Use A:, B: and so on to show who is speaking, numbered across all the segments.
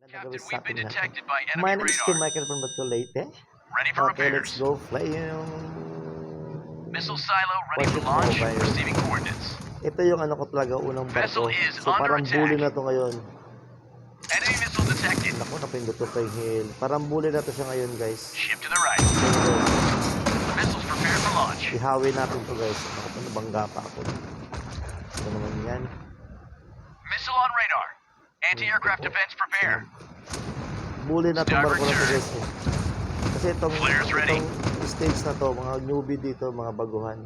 A: Captain,
B: Nagawin sa
A: we've been
B: atin natin.
A: detected by
B: My
A: enemy
B: name is Kim
A: radar.
B: Michael from Batulete.
A: Ready for
B: Okay, let's
A: repairs.
B: go fly yung
A: Missile silo ready for
B: Warship
A: launch.
B: Mobile.
A: Receiving coordinates.
B: Ito yung ano ko talaga, unang
A: Vessel
B: barko.
A: is
B: So
A: under
B: parang bully
A: attack.
B: na to ngayon.
A: Enemy missile detected.
B: Naku, napindot ko pa yung hill. Parang bully na to siya ngayon, guys.
A: Ship to the right. Missiles prepared for launch.
B: Ihawin natin to, guys. Naku, nabangga pa ako. Ito naman yan.
A: Missile on radar. Anti-aircraft defense prepared.
B: Bully na itong barko na to, guys. Kasi itong
A: Flares ready.
B: stage na to, mga newbie dito, mga baguhan.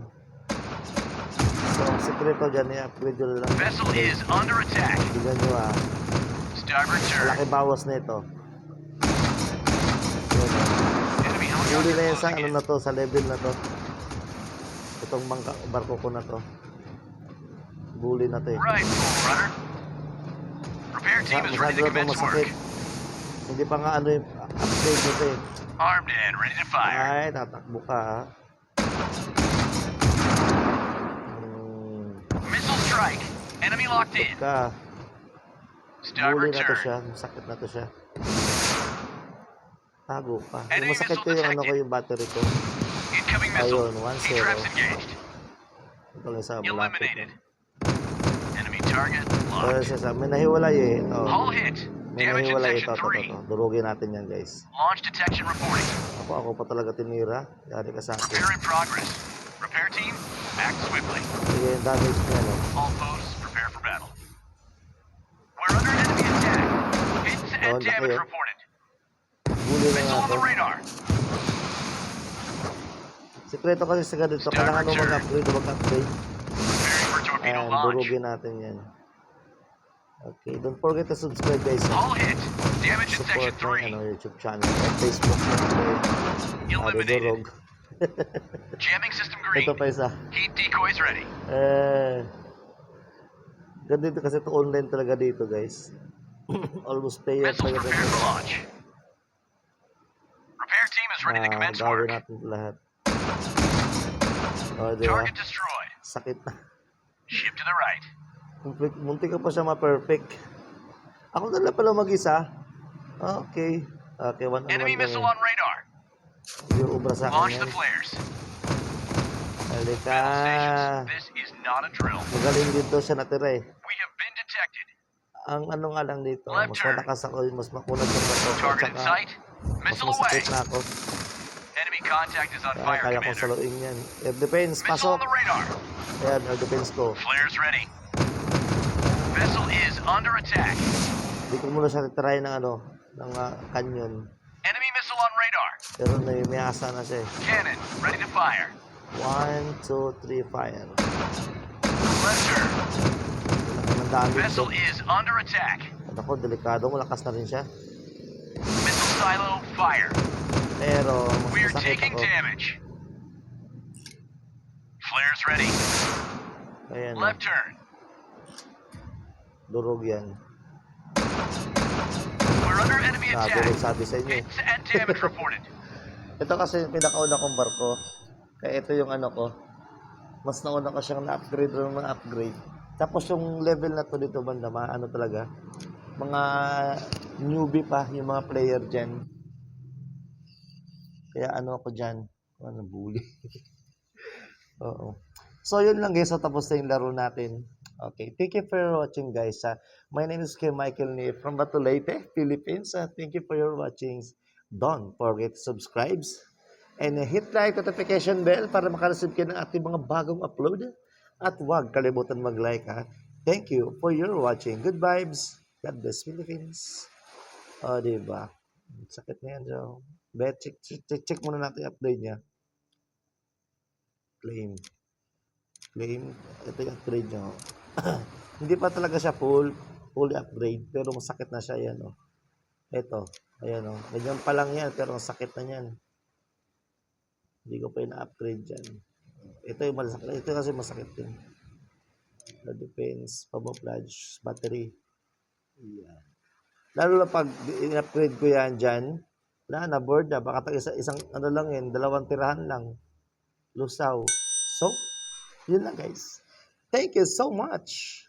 B: So, ang sekreto dyan, i-upgrade nyo lang.
A: Vessel is under attack.
B: Tignan nyo ah.
A: Starboard turn.
B: Malaki bawas na ito.
A: Enemy
B: Huli na
A: helicopter
B: yan sa
A: closing
B: ano
A: in.
B: na to, sa level na to. Itong barko ko na to. Bully na to eh.
A: Right, full runner. Repair team is ready
B: Masyado
A: to
B: na itong
A: commence
B: masakit.
A: work.
B: Hindi pa nga ano yung upgrade nito eh.
A: Armed and ready to fire.
B: Ay, tatakbo ka ha.
A: Missile strike. Enemy locked in.
B: Ka. Bully
A: Starboard
B: na to
A: turn.
B: siya. Masakit na to siya. Tago pa.
A: Enemy
B: Yung masakit ko
A: missile
B: yung ano ko
A: detected.
B: yung battery ko.
A: Incoming missile.
B: Ayun, 1-0.
A: Traps engaged.
B: Ito lang sa malapit.
A: Eliminated. Enemy target
B: Pero
A: locked.
B: siya sa, may nahiwalay eh. Ito.
A: Hull hit.
B: May
A: Damage in
B: nahiwalay
A: section
B: ito.
A: 3.
B: Durugin natin yan, guys.
A: Launch detection reporting.
B: Ako pa talaga tinira. Yari ka sa akin.
A: Repair in progress. Repair team, act swiftly.
B: Sige, yung damage niya, no?
A: All foes, prepare for battle. We're under enemy attack. Hits and
B: Oh,
A: damage
B: laki, oh.
A: reported.
B: Bully na
A: Missile
B: nga
A: on
B: to.
A: the radar.
B: Sikreto kasi sa ganito. Kailangan mo mag-upgrade o mag-upgrade.
A: Preparing for torpedo
B: Ayan,
A: launch.
B: durugin natin yan. Okay, don't forget to subscribe, guys.
A: Hull hit. Damage in section
B: Support my
A: 3.
B: YouTube channel at Facebook.
A: Eliminated.
B: Durug.
A: Jamming system
B: Ito
A: green.
B: pa isa.
A: Heat decoys ready.
B: Ganito kasi ito online talaga dito, guys. Almost player
A: Missiles
B: talaga
A: prepared for
B: dito.
A: launch. Repair team is ready to commence
B: Gawin
A: work.
B: natin ito lahat. Oh, diba?
A: Target destroyed.
B: Sakit na.
A: Ship to the right.
B: Munti ka pa siya ma-perfect. Ako na lang pala mag-isa. Okay. Okay, 1-1
A: Enemy
B: kami.
A: missile on radar.
B: Yung ubra sa
A: Launch
B: akin
A: the
B: yan.
A: flares.
B: Halika.
A: Stations, this is not a drill.
B: Magaling dito siya natira eh.
A: We have been detected.
B: Ang ano nga lang dito,
A: Left
B: mas
A: turn.
B: malakas ako, mas makunat yung bato ko,
A: Target in
B: tsaka
A: sight.
B: mas
A: Missile away.
B: masakit na ako.
A: Enemy contact is on
B: Kaya
A: fire,
B: kaya kong
A: Commander.
B: saluin yan. Air defense,
A: Missile
B: pasok!
A: on the radar.
B: Ayan, air defense ko.
A: Flares ready. Vessel is under attack.
B: Hindi ko muna siya try ng ano, ng canyon.
A: Enemy missile on radar.
B: Pero may asa na siya eh.
A: Cannon ready to fire.
B: 1, 2, 3, fire.
A: Left turn.
B: Ang dami
A: Vessel
B: ito.
A: is under attack.
B: Ako, delikado, malakas na rin siya.
A: Missile silo fire.
B: Pero, mas
A: We're
B: masakit
A: taking
B: ako.
A: damage. Flares ready.
B: Ayan,
A: Left turn.
B: durog yan.
A: We're under enemy attack.
B: Durog sabi sa inyo.
A: Hits and damage reported.
B: Ito kasi yung pinakauna kong barko. Kaya ito yung ano ko. Mas nauna ko siyang na-upgrade o na-upgrade. Tapos yung level na to dito banda, ano talaga. Mga newbie pa, yung mga player dyan. Kaya ano ako dyan. Ano, bully. Oo. So yun lang guys, so tapos na yung laro natin. Okay, thank you for watching guys. My name is Kim Michael Ni from Batulete, Philippines. Thank you for your watching. Don't forget to subscribe and hit like notification bell para makareceive kayo ng ating mga bagong upload. At huwag kalimutan mag-like ha. Thank you for your watching. Good vibes. God bless Philippines. O, diba? Sakit na yan, Joe. Bet, check muna natin yung upload niya. Claim. Ito yung upgrade niya. Hindi pa talaga siya fully upgrade, pero masakit na siya yan. Oh. Ito, ayan oh. Ganyan pa lang yan, pero masakit na yan. Hindi ko pa ina-upgrade dyan. Ito yung masakit. Ito kasi masakit din. The defense, camouflage, battery. Yan. Lalo na pag in-upgrade ko yan dyan, na board na. Baka isang ano lang yan, 2 tirahan lang. Lusaw. So, yun lang guys. Thank you so much.